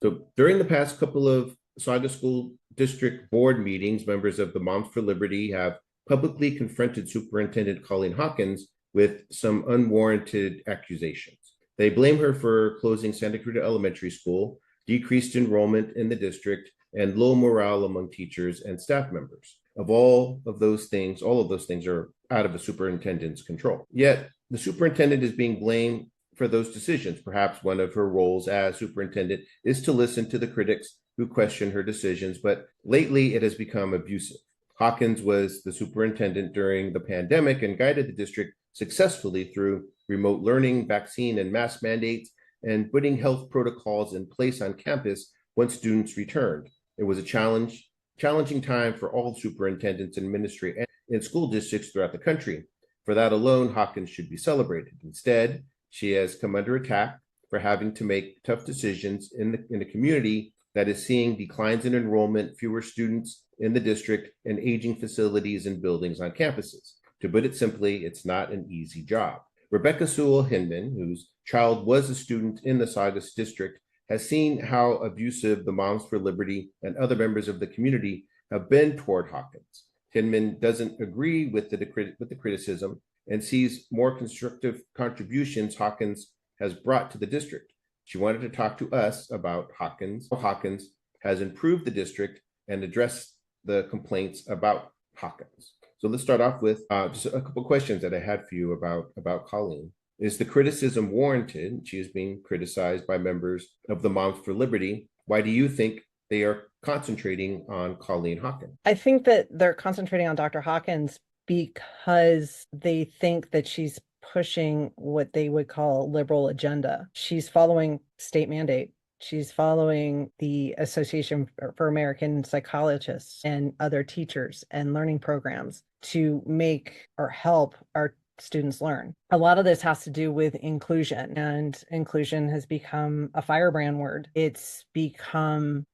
So during the past couple of Saugus School District board meetings, members of the Moms for Liberty have publicly confronted Superintendent Colleen Hawkins with some unwarranted accusations. They blame her for closing Santa Cruz Elementary School, decreased enrollment in the district, and low morale among teachers and staff members. All of those things are out of the superintendent's control. Yet the superintendent is being blamed for those decisions. Perhaps one of her roles as superintendent is to listen to the critics who question her decisions, but lately it has become abusive. Hawkins was the superintendent during the pandemic and guided the district successfully through remote learning, vaccine and mask mandates, and putting health protocols in place on campus once students returned. It was a challenging time for all superintendents and ministry and in school districts throughout the country. For that alone, Hawkins should be celebrated. Instead, she has come under attack for having to make tough decisions in a community that is seeing declines in enrollment, fewer students in the district, and aging facilities and buildings on campuses. To put it simply, it's not an easy job. Rebecca Hindman, whose child was a student in the Saugus district, has seen how abusive the Moms for Liberty and other members of the community have been toward Hawkins. Hindman doesn't agree with the criticism and sees more constructive contributions Hawkins has brought to the district. She wanted to talk to us about how Hawkins has improved the district and addressed the complaints about Hawkins. So let's start off with just a couple of questions that I had for you about Colleen. Is the criticism warranted? She is being criticized by members of the Moms for Liberty. Why do you think they are concentrating on Colleen Hawkins? I think that they're concentrating on Dr. Hawkins because they think that she's pushing what they would call a liberal agenda. She's following state mandate. She's following the Association for American Psychologists and other teachers and learning programs to make or help our students learn. A lot of this has to do with inclusion, and inclusion has become a firebrand word. It's become,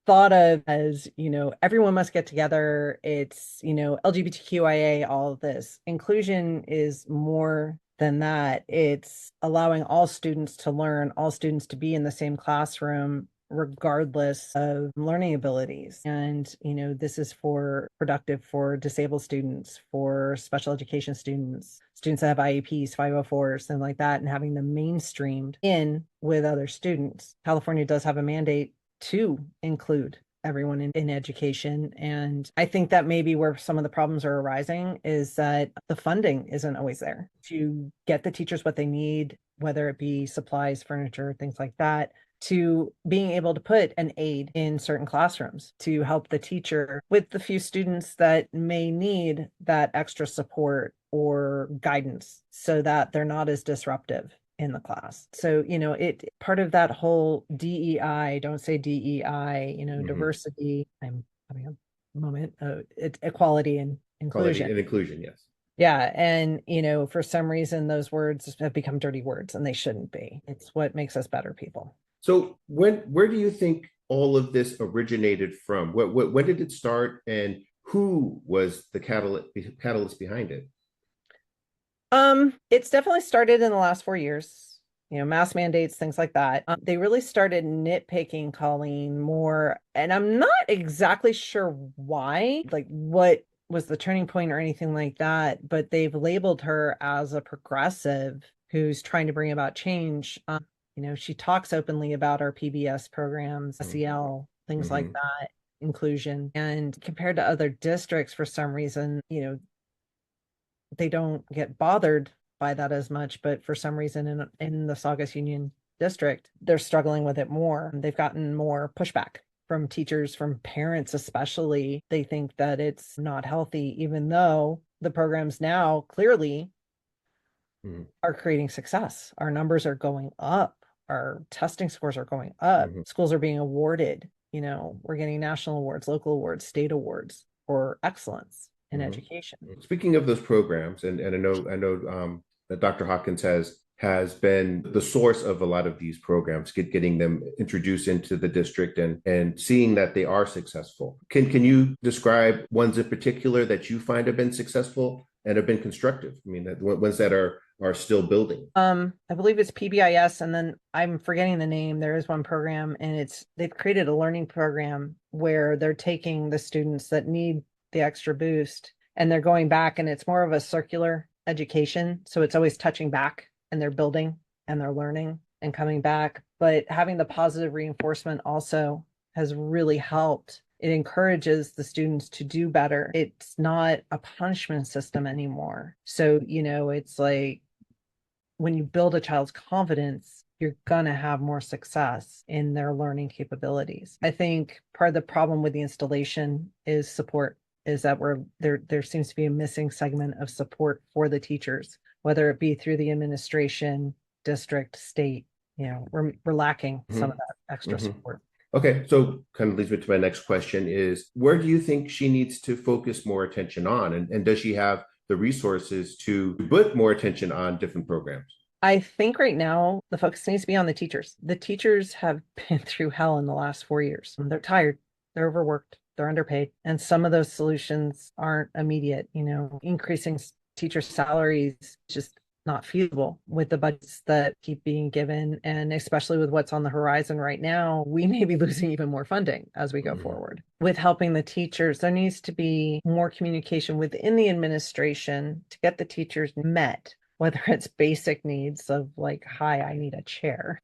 thought of as, everyone must get together. It's, LGBTQIA, all of this. Inclusion is more than that. It's allowing all students to learn, all students to be in the same classroom, regardless of learning abilities. And, this is productive for disabled students, for special education students that have IEPs, 504s, things like that, and having them mainstreamed in with other students. California does have a mandate to include everyone in education. And I think that maybe where some of the problems are arising is that the funding isn't always there to get the teachers what they need, whether it be supplies, furniture, things like that, to being able to put an aide in certain classrooms to help the teacher with the few students that may need that extra support or guidance so that they're not as disruptive in the class. So, it part of that whole DEI, don't say DEI, diversity, I'm having a moment, it's equality and inclusion. Equality and inclusion, yes. Yeah. And, for some reason, those words have become dirty words and they shouldn't be. It's what makes us better people. So where do you think all of this originated from? When did it start, and who was the catalyst behind it? It's definitely started in the last 4 years, mask mandates, things like that. They really started nitpicking Colleen more, and I'm not exactly sure why, like what was the turning point or anything like that, but they've labeled her as a progressive who's trying to bring about change. She talks openly about our PBS programs, SEL, things like that, inclusion. And compared to other districts, for some reason, they don't get bothered by that as much, but for some reason in the Saugus Union District, they're struggling with it more. They've gotten more pushback from teachers, from parents especially. They think that it's not healthy, even though the programs now clearly are creating success. Our numbers are going up. Our testing scores are going up. Schools are being awarded. We're getting national awards, local awards, state awards for excellence in education. Speaking of those programs, and I know that Dr. Hawkins has been the source of a lot of these programs, getting them introduced into the district and seeing that they are successful. Can you describe ones in particular that you find have been successful and have been constructive? I mean, the ones that are still building. I believe it's PBIS, and then I'm forgetting the name. There is one program, and they've created a learning program where they're taking the students that need the extra boost and they're going back, and it's more of a circular education. So it's always touching back, and they're building and they're learning and coming back. But having the positive reinforcement also has really helped. It encourages the students to do better. It's not a punishment system anymore. So, it's like when you build a child's confidence, you're going to have more success in their learning capabilities. I think part of the problem with the installation is support, is that there seems to be a missing segment of support for the teachers, whether it be through the administration, district, state. We're lacking some of that extra support. Okay, so kind of leads me to my next question is, where do you think she needs to focus more attention on? And does she have the resources to put more attention on different programs? I think right now the focus needs to be on the teachers. The teachers have been through hell in the last 4 years. They're tired, they're overworked, they're underpaid. And some of those solutions aren't immediate. Increasing teacher salaries just not feasible with the budgets that keep being given. And especially with what's on the horizon right now, we may be losing even more funding as we go forward. With helping the teachers, there needs to be more communication within the administration to get the teachers met, whether it's basic needs of like, hi, I need a chair,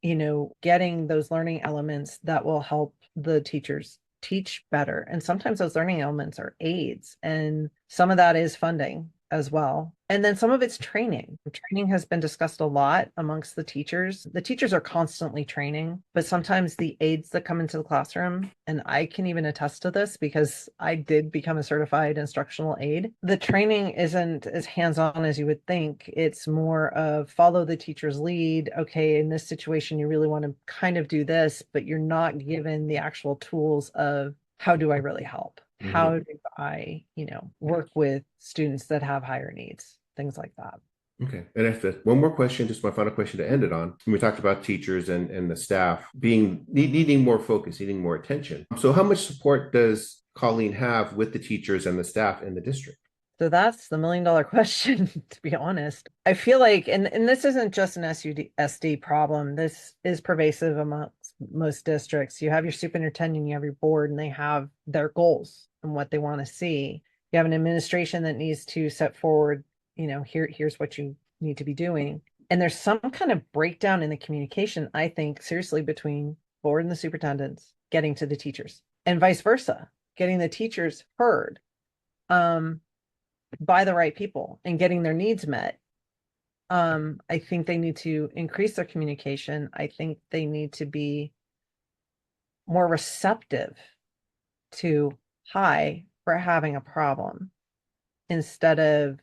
getting those learning elements that will help the teachers teach better. And sometimes those learning elements are aids, and some of that is funding as well. And then some of it's training. Training has been discussed a lot amongst the teachers. The teachers are constantly training, but sometimes the aides that come into the classroom, and I can even attest to this because I did become a certified instructional aide, the training isn't as hands-on as you would think. It's more of follow the teacher's lead. Okay, in this situation, you really want to kind of do this, but you're not given the actual tools of how do I really help? How do I, work with students that have higher needs, things like that. Okay. And if one more question, just my final question to end it on. We talked about teachers and the staff needing more focus, needing more attention. So how much support does Colleen have with the teachers and the staff in the district? So that's the $1 million question, to be honest. I feel like, and this isn't just an SUSD problem. This is pervasive amongst most districts. You have your superintendent, you have your board, and they have their goals and what they want to see. You have an administration that needs to set forward, here's what you need to be doing. And there's some kind of breakdown in the communication, I think, seriously, between board and the superintendents getting to the teachers, and vice versa, getting the teachers heard by the right people and getting their needs met. I think they need to increase their communication. I think they need to be more receptive to, hi, we're having a problem, instead of,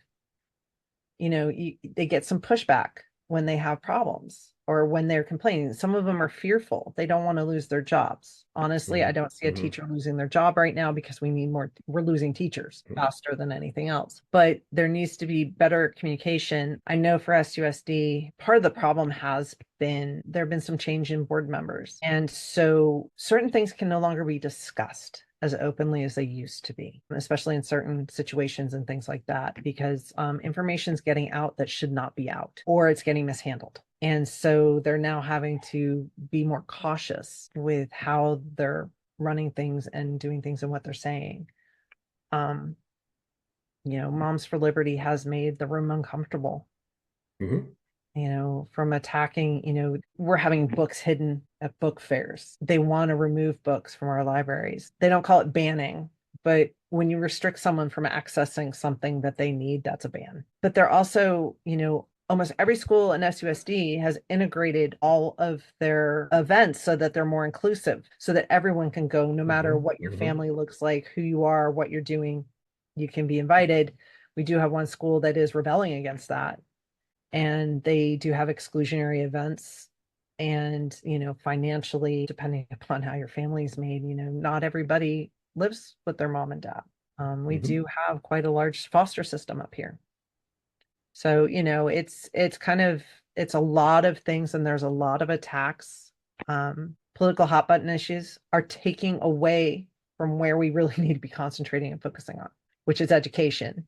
they get some pushback when they have problems or when they're complaining. Some of them are fearful. They don't want to lose their jobs. Honestly, I don't see a teacher losing their job right now because we're losing teachers faster than anything else. But there needs to be better communication. I know for SUSD, part of the problem has been, there have been some change in board members. And so certain things can no longer be discussed as openly as they used to be, especially in certain situations and things like that, because information's getting out that should not be out, or it's getting mishandled. And so they're now having to be more cautious with how they're running things and doing things and what they're saying. Moms for Liberty has made the room uncomfortable. From attacking, we're having books hidden at book fairs. They want to remove books from our libraries. They don't call it banning, but when you restrict someone from accessing something that they need, that's a ban. But they're also, almost every school in SUSD has integrated all of their events so that they're more inclusive, so that everyone can go, no matter what your family looks like, who you are, what you're doing, you can be invited. We do have one school that is rebelling against that. And they do have exclusionary events, and, financially, depending upon how your family's made, not everybody lives with their mom and dad. We do have quite a large foster system up here. So, it's a lot of things, and there's a lot of attacks. Political hot button issues are taking away from where we really need to be concentrating and focusing on, which is education.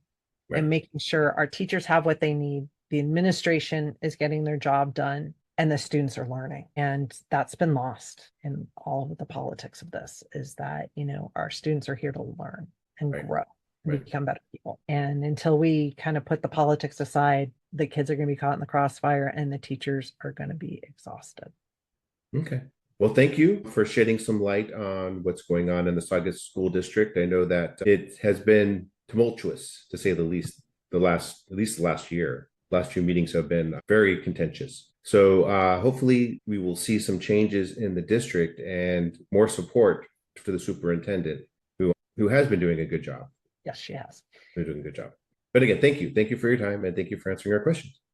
Right. and making sure our teachers have what they need, the administration is getting their job done, and the students are learning. And that's been lost in all of the politics of this, is that, our students are here to learn and Right. grow and Right. become better people. And until we kind of put the politics aside, the kids are going to be caught in the crossfire and the teachers are going to be exhausted. Okay. Well, thank you for shedding some light on what's going on in the Saugus School District. I know that it has been tumultuous, to say the least, at least the last year. Last few meetings have been very contentious. So hopefully we will see some changes in the district and more support for the superintendent who has been doing a good job. Yes, she has. Been doing a good job. But again, thank you. Thank you for your time and thank you for answering our questions.